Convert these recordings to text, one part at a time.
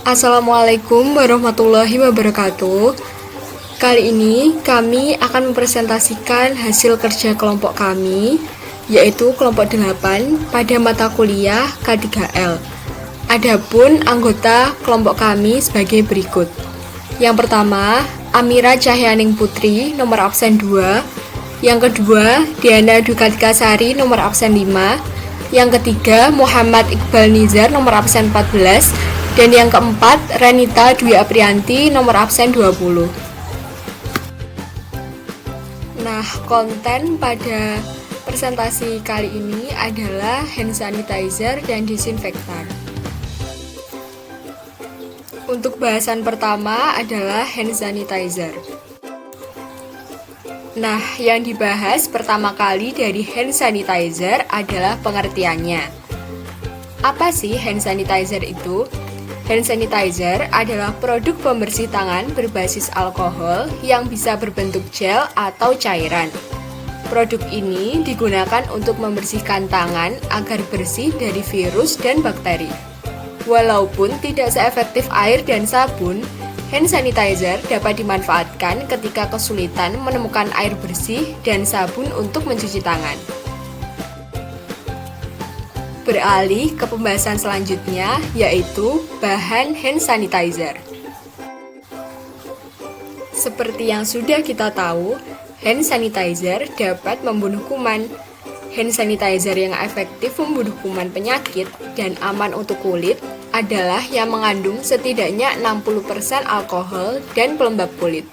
Assalamualaikum warahmatullahi wabarakatuh. Kali ini kami akan mempresentasikan hasil kerja kelompok kami, yaitu kelompok 8 pada mata kuliah K3L. Adapun anggota kelompok kami sebagai berikut. Yang pertama, Amira Cahyaning Putri, nomor absen 2. Yang kedua, Diana Dukatika Sari, nomor absen 5. Yang ketiga, Muhammad Iqbal Nizar, nomor absen 14. Dan yang keempat, Renita Dwi Aprianti, nomor absen 20. Nah, konten pada presentasi kali ini adalah hand sanitizer dan disinfektan. Untuk bahasan pertama adalah hand sanitizer. Nah, yang dibahas pertama kali dari hand sanitizer adalah pengertiannya. Apa sih hand sanitizer itu? Hand sanitizer adalah produk pembersih tangan berbasis alkohol yang bisa berbentuk gel atau cairan. Produk ini digunakan untuk membersihkan tangan agar bersih dari virus dan bakteri. Walaupun tidak seefektif air dan sabun, hand sanitizer dapat dimanfaatkan ketika kesulitan menemukan air bersih dan sabun untuk mencuci tangan. Beralih ke pembahasan selanjutnya, yaitu bahan hand sanitizer. Seperti yang sudah kita tahu, hand sanitizer dapat membunuh kuman. Hand sanitizer yang efektif membunuh kuman penyakit dan aman untuk kulit adalah yang mengandung setidaknya 60% alkohol dan pelembab kulit.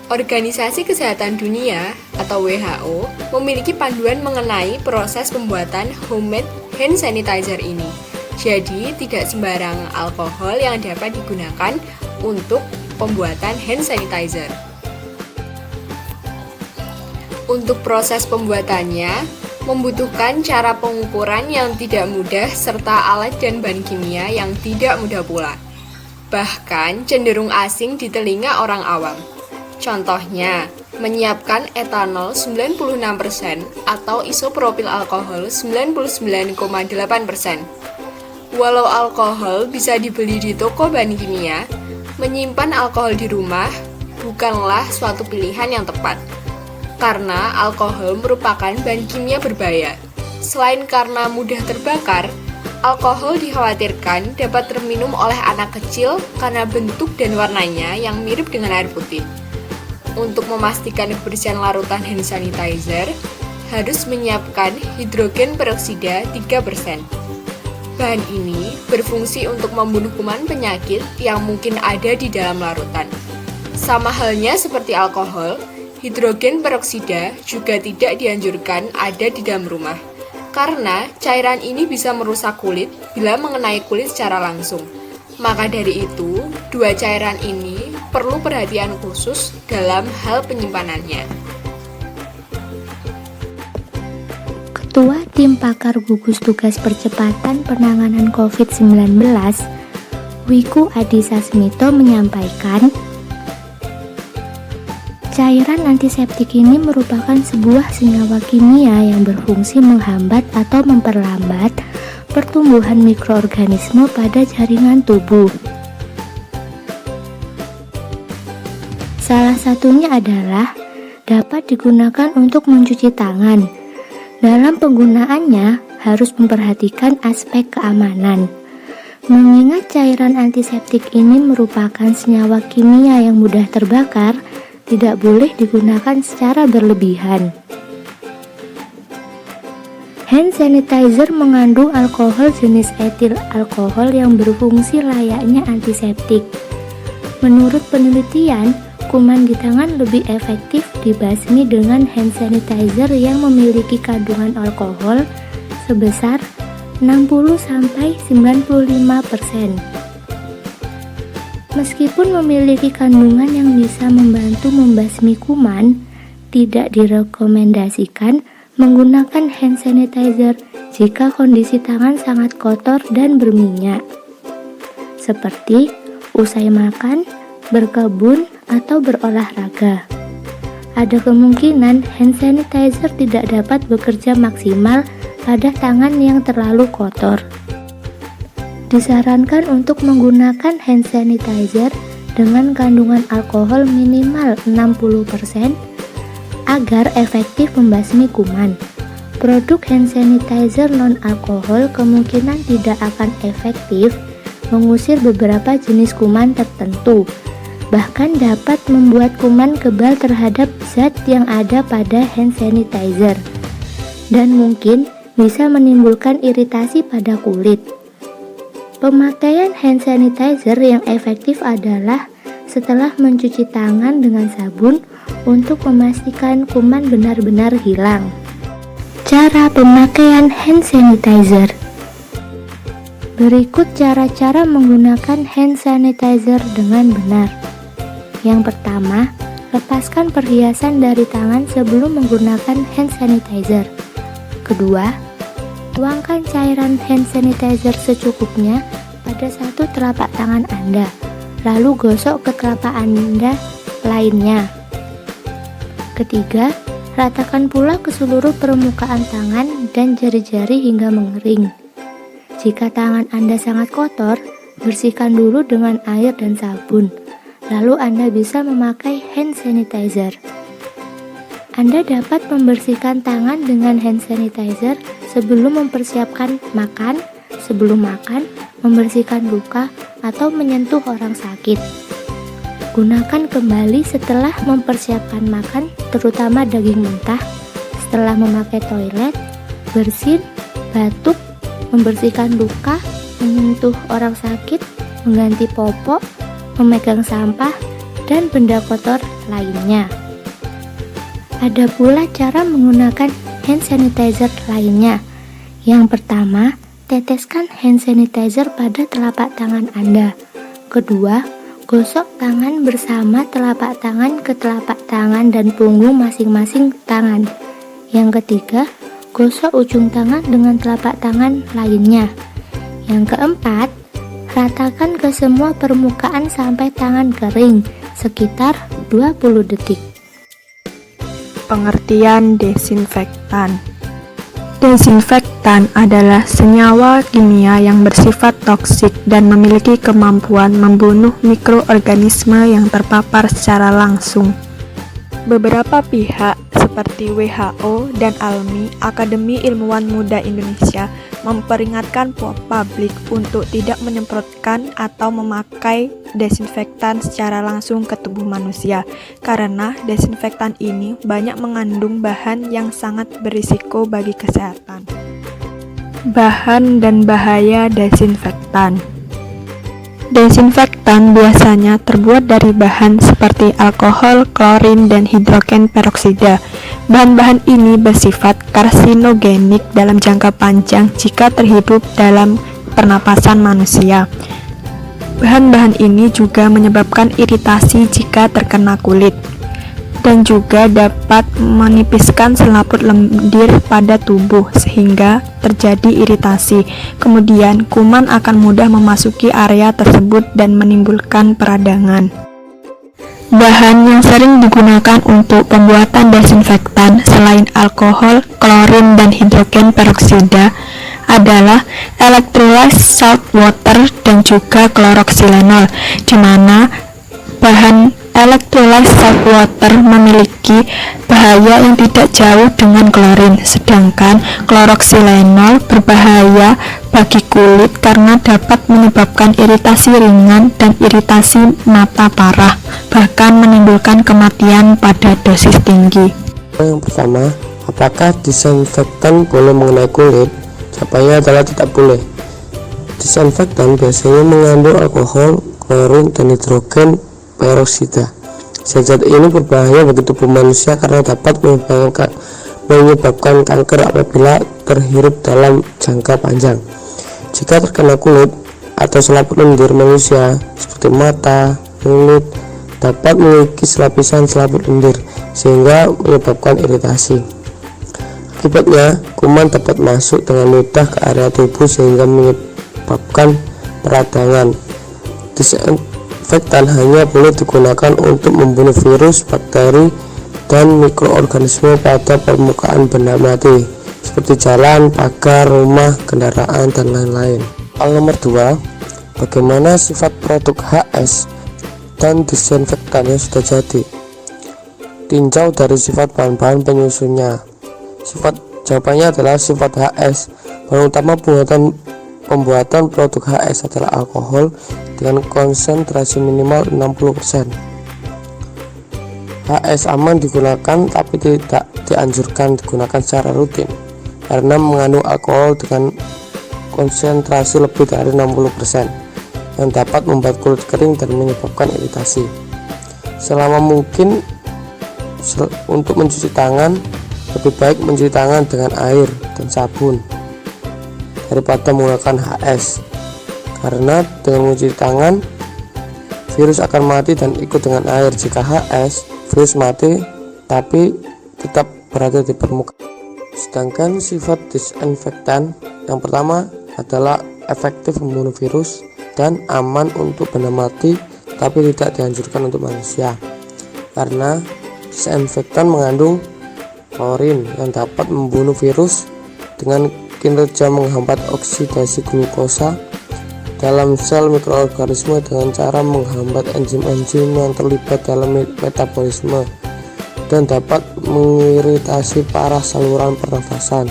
Organisasi Kesehatan Dunia atau WHO memiliki panduan mengenai proses pembuatan homemade hand sanitizer ini. Jadi, tidak sembarang alkohol yang dapat digunakan untuk pembuatan hand sanitizer. Untuk proses pembuatannya, membutuhkan cara pengukuran yang tidak mudah serta alat dan bahan kimia yang tidak mudah pula. Bahkan cenderung asing di telinga orang awam. Contohnya, menyiapkan etanol 96% atau isopropil alkohol 99,8%. Walau alkohol bisa dibeli di toko bahan kimia, menyimpan alkohol di rumah bukanlah suatu pilihan yang tepat. Karena alkohol merupakan bahan kimia berbahaya. Selain karena mudah terbakar, alkohol dikhawatirkan dapat terminum oleh anak kecil karena bentuk dan warnanya yang mirip dengan air putih. Untuk memastikan kebersihan larutan hand sanitizer, harus menyiapkan hidrogen peroksida 3%. Bahan ini berfungsi untuk membunuh kuman penyakit yang mungkin ada di dalam larutan. Sama halnya seperti alkohol, hidrogen peroksida juga tidak dianjurkan ada di dalam rumah, karena cairan ini bisa merusak kulit bila mengenai kulit secara langsung. Maka dari itu, dua cairan ini perlu perhatian khusus dalam hal penyimpanannya. Ketua Tim Pakar Gugus Tugas Percepatan Penanganan COVID-19, Wiku Adhisa Smito menyampaikan, cairan antiseptik ini merupakan sebuah senyawa kimia yang berfungsi menghambat atau memperlambat pertumbuhan mikroorganisme pada jaringan tubuh. Salah satunya adalah dapat digunakan untuk mencuci tangan. Dalam penggunaannya harus memperhatikan aspek keamanan. Mengingat cairan antiseptik ini merupakan senyawa kimia yang mudah terbakar, tidak boleh digunakan secara berlebihan. Hand sanitizer mengandung alkohol jenis etil alkohol yang berfungsi layaknya antiseptik. Menurut penelitian, kuman di tangan lebih efektif dibasmi dengan hand sanitizer yang memiliki kandungan alkohol sebesar 60-95%. Meskipun memiliki kandungan yang bisa membantu membasmi kuman, tidak direkomendasikan menggunakan hand sanitizer jika kondisi tangan sangat kotor dan berminyak, seperti usai makan, berkebun, atau berolahraga. Ada kemungkinan hand sanitizer tidak dapat bekerja maksimal pada tangan yang terlalu kotor. Disarankan untuk menggunakan hand sanitizer dengan kandungan alkohol minimal 60% agar efektif membasmi kuman. Produk hand sanitizer non-alkohol kemungkinan tidak akan efektif mengusir beberapa jenis kuman tertentu, bahkan dapat membuat kuman kebal terhadap zat yang ada pada hand sanitizer, dan mungkin bisa menimbulkan iritasi pada kulit. Pemakaian hand sanitizer yang efektif adalah setelah mencuci tangan dengan sabun untuk memastikan kuman benar-benar hilang. Cara pemakaian hand sanitizer. Berikut cara-cara menggunakan hand sanitizer dengan benar. Yang pertama, lepaskan perhiasan dari tangan sebelum menggunakan hand sanitizer. Kedua, tuangkan cairan hand sanitizer secukupnya pada satu telapak tangan Anda, lalu gosok ke telapak Anda lainnya. Ketiga, ratakan pula ke seluruh permukaan tangan dan jari-jari hingga mengering. Jika tangan Anda sangat kotor, bersihkan dulu dengan air dan sabun, lalu Anda bisa memakai hand sanitizer. Anda dapat membersihkan tangan dengan hand sanitizer sebelum mempersiapkan makan, sebelum makan, membersihkan luka, atau menyentuh orang sakit. Gunakan kembali setelah mempersiapkan makan, terutama daging mentah, setelah memakai toilet, bersin, batuk, membersihkan luka, menyentuh orang sakit, mengganti popok, memegang sampah, dan benda kotor lainnya. Ada pula cara menggunakan hand sanitizer lainnya. Yang pertama, teteskan hand sanitizer pada telapak tangan Anda. Kedua, gosok tangan bersama telapak tangan ke telapak tangan dan punggung masing-masing tangan. Yang ketiga, gosok ujung tangan dengan telapak tangan lainnya. Yang keempat, ratakan ke semua permukaan sampai tangan kering, sekitar 20 detik. Pengertian desinfektan. Desinfektan adalah senyawa kimia yang bersifat toksik dan memiliki kemampuan membunuh mikroorganisme yang terpapar secara langsung. Beberapa pihak seperti WHO dan ALMI, Akademi Ilmuwan Muda Indonesia, memperingatkan publik untuk tidak menyemprotkan atau memakai desinfektan secara langsung ke tubuh manusia, karena desinfektan ini banyak mengandung bahan yang sangat berisiko bagi kesehatan. Bahan dan bahaya desinfektan. Desinfektan biasanya terbuat dari bahan seperti alkohol, klorin, dan hidrogen peroksida. Bahan-bahan ini bersifat karsinogenik dalam jangka panjang jika terhirup dalam pernapasan manusia. Bahan-bahan ini juga menyebabkan iritasi jika terkena kulit, dan juga dapat menipiskan selaput lendir pada tubuh sehingga terjadi iritasi. Kemudian kuman akan mudah memasuki area tersebut dan menimbulkan peradangan. Bahan yang sering digunakan untuk pembuatan desinfektan selain alkohol, klorin, dan hidrogen peroksida adalah electrolyzed salt water dan juga kloroksilenol, di mana bahan electrolyzed salt water memiliki bahaya yang tidak jauh dengan klorin, sedangkan kloroksilenol berbahaya bagi kulit karena dapat menyebabkan iritasi ringan dan iritasi mata parah, bahkan menimbulkan kematian pada dosis tinggi. Yang pertama, apakah disinfektan boleh mengenai kulit? Jawabannya adalah tidak boleh. Disinfektan biasanya mengandung alkohol, klorin, dan hidrogen peroksida. Zat ini berbahaya bagi tubuh manusia karena dapat menyebabkan kanker apabila terhirup dalam jangka panjang. Jika terkena kulit atau selaput lendir manusia seperti mata, mulut, dapat mengikis lapisan selaput lendir sehingga menyebabkan iritasi. Akibatnya, kuman dapat masuk dengan mudah ke area tubuh sehingga menyebabkan peradangan. Desinfektan hanya boleh digunakan untuk membunuh virus, bakteri, dan mikroorganisme pada permukaan benda mati seperti jalan, pagar, rumah, kendaraan, dan lain-lain. Hal nomor 2, bagaimana sifat produk HS dan disinfektan yang sudah jadi? Tinjau dari sifat bahan-bahan penyusunnya. Jawabannya adalah sifat HS. Bahan utama pembuatan produk HS adalah alkohol dengan konsentrasi minimal 60%. HS aman digunakan tapi tidak dianjurkan digunakan secara rutin karena mengandung alkohol dengan konsentrasi lebih dari 60% yang dapat membuat kulit kering dan menyebabkan iritasi. Selama mungkin untuk mencuci tangan, lebih baik mencuci tangan dengan air dan sabun daripada menggunakan HS, karena dengan mencuci tangan virus akan mati dan ikut dengan air. Jika HS, virus mati tapi tetap berada di permukaan. Sedangkan sifat disinfektan yang pertama adalah efektif membunuh virus dan aman untuk benda mati tapi tidak dianjurkan untuk manusia, karena disinfektan mengandung klorin yang dapat membunuh virus dengan kinerja menghambat oksidasi glukosa dalam sel mikroorganisme dengan cara menghambat enzim-enzim yang terlibat dalam metabolisme dan dapat mengiritasi parah saluran pernafasan.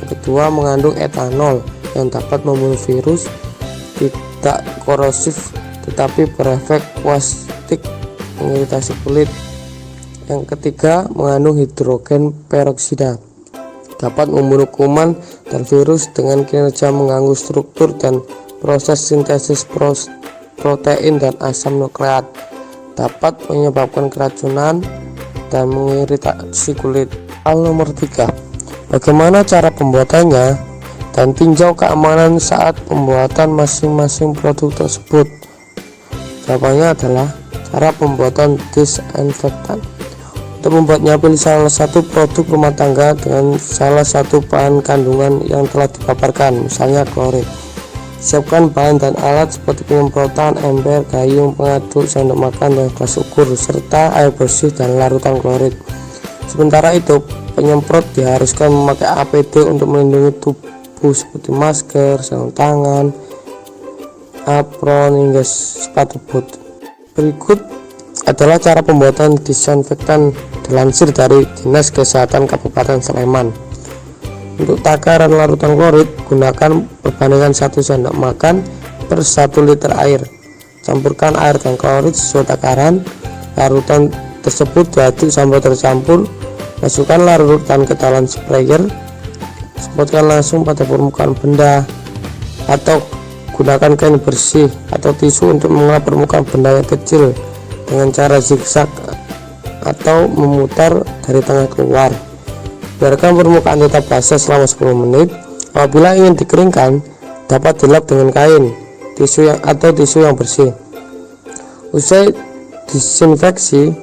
Kedua, mengandung etanol yang dapat membunuh virus, tidak korosif tetapi berefek wastik mengiritasi kulit. Yang ketiga, mengandung hidrogen peroksida, dapat membunuh kuman dan virus dengan kinerja mengganggu struktur dan proses sintesis protein dan asam nukleat, dapat menyebabkan keracunan dan mengiritasi kulit. Hal nomor 3, bagaimana cara pembuatannya dan tinjau keamanan saat pembuatan masing-masing produk tersebut. Jawabannya adalah cara pembuatan disinfektan. Untuk membuatnya, pilih salah satu produk rumah tangga dengan salah satu bahan kandungan yang telah dipaparkan, misalnya klorin. Siapkan bahan dan alat seperti penyemprotan, ember, gayung, pengaduk, sendok makan, dan gelas ukur, serta air bersih dan larutan klorin. Sementara itu, penyemprot diharuskan memakai APD untuk melindungi tubuh seperti masker, sarung tangan, apron, hingga sepatu boot. Berikut adalah cara pembuatan disinfektan dilansir dari Dinas Kesehatan Kabupaten Sleman. Untuk takaran larutan klorin, gunakan perbandingan 1 sendok makan per 1 liter air. Campurkan air dan klorin sesuai takaran. Larutan tersebut diaduk sampai tercampur. Masukkan larutan ke dalam sprayer. Semprotkan langsung pada permukaan benda atau gunakan kain bersih atau tisu untuk mengelap permukaan benda yang kecil dengan cara zigzag atau memutar dari tengah keluar. Biarkan permukaan tetap basah selama 10 menit. Apabila ingin dikeringkan, dapat dilap dengan kain, tisu yang bersih. Usai disinfeksi,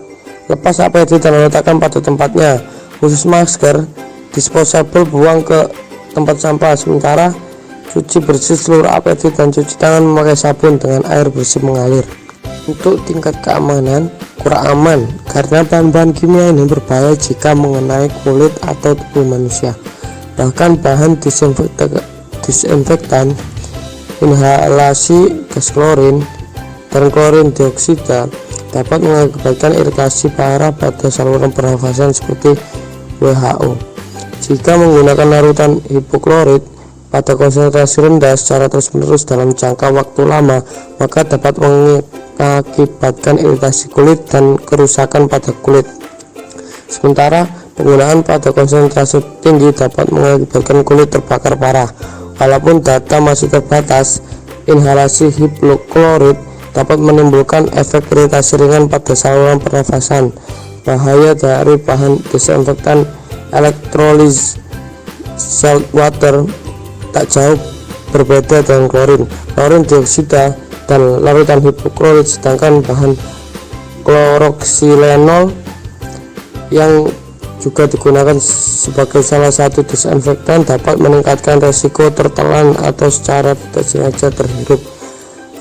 lepas APD dan letakkan pada tempatnya. Khusus masker, disposable buang ke tempat sampah. Sementara cuci bersih seluruh APD dan cuci tangan memakai sabun dengan air bersih mengalir. Untuk tingkat keamanan, kurang aman karena bahan-bahan kimia ini berbahaya jika mengenai kulit atau tubuh manusia. Bahkan bahan disinfektan, inhalasi gas klorin, dan klorin dioksida dapat mengakibatkan iritasi parah pada saluran pernafasan seperti WHO. Jika menggunakan larutan hipoklorit pada konsentrasi rendah secara terus-menerus dalam jangka waktu lama, maka dapat mengakibatkan iritasi kulit dan kerusakan pada kulit. Sementara penggunaan pada konsentrasi tinggi dapat mengakibatkan kulit terbakar parah. Walaupun data masih terbatas, inhalasi hipoklorit dapat menimbulkan efek iritasi ringan pada saluran pernafasan. Bahaya dari bahan disinfektan elektrolis salt water tak jauh berbeda dengan klorin dioksida dan larutan hipoklorit. Sedangkan bahan kloroksilenol yang juga digunakan sebagai salah satu disinfektan dapat meningkatkan resiko tertelan atau secara tidak sengaja terhirup.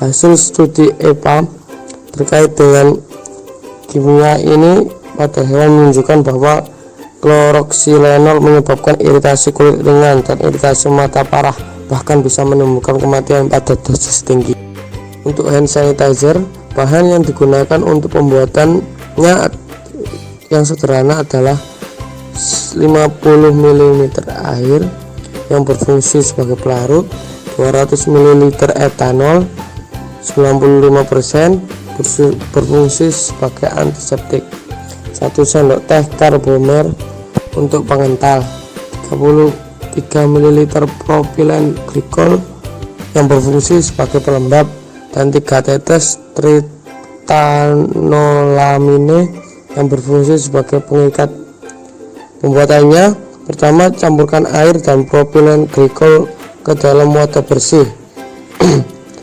Hasil studi EPA terkait dengan kimia ini pada hewan menunjukkan bahwa kloroksilenol menyebabkan iritasi kulit ringan dan iritasi mata parah bahkan bisa menimbulkan kematian pada dosis tinggi. Untuk hand sanitizer, bahan yang digunakan untuk pembuatannya yang sederhana adalah 50 ml air yang berfungsi sebagai pelarut, 200 ml etanol 95% berfungsi sebagai antiseptik, 1 sendok teh karbomer untuk pengental, 33 ml propilen glikol yang berfungsi sebagai pelembab, dan 3 tetes tritanolamine yang berfungsi sebagai pengikat. Pembuatannya, pertama campurkan air dan propilen glikol ke dalam wadah bersih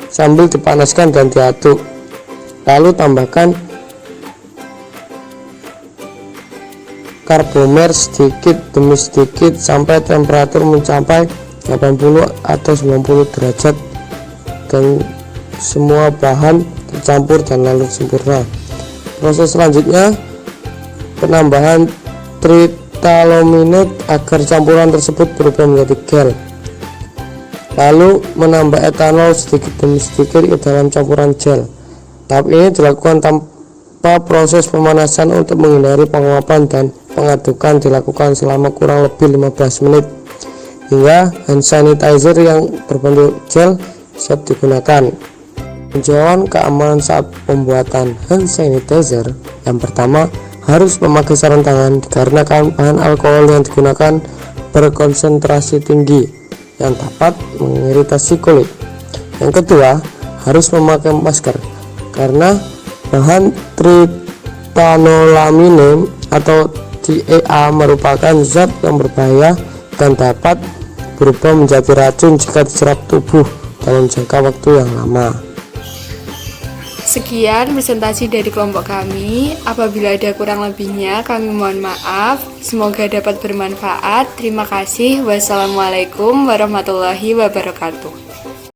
sambil dipanaskan dan diaduk. Lalu tambahkan karbomer sedikit demi sedikit sampai temperatur mencapai 80 atau 90 derajat dan semua bahan tercampur dan lalu sempurna. Proses selanjutnya, penambahan tritanolamine agar campuran tersebut berubah menjadi gel. Lalu menambah etanol sedikit demi sedikit ke dalam campuran gel. Tahap ini dilakukan tanpa proses pemanasan untuk menghindari penguapan, dan pengadukan dilakukan selama kurang lebih 15 menit hingga hand sanitizer yang berbentuk gel siap digunakan. Tinjauan keamanan saat pembuatan hand sanitizer. Yang pertama, harus memakai sarung tangan dikarenakan bahan alkohol yang digunakan berkonsentrasi tinggi yang dapat mengiritasi kulit. Yang kedua, harus memakai masker karena bahan tritanolamine atau TEA merupakan zat yang berbahaya dan dapat berubah menjadi racun jika diserap tubuh dalam jangka waktu yang lama. Sekian presentasi dari kelompok kami. Apabila ada kurang lebihnya, kami mohon maaf. Semoga dapat bermanfaat. Terima kasih. Wassalamualaikum warahmatullahi wabarakatuh.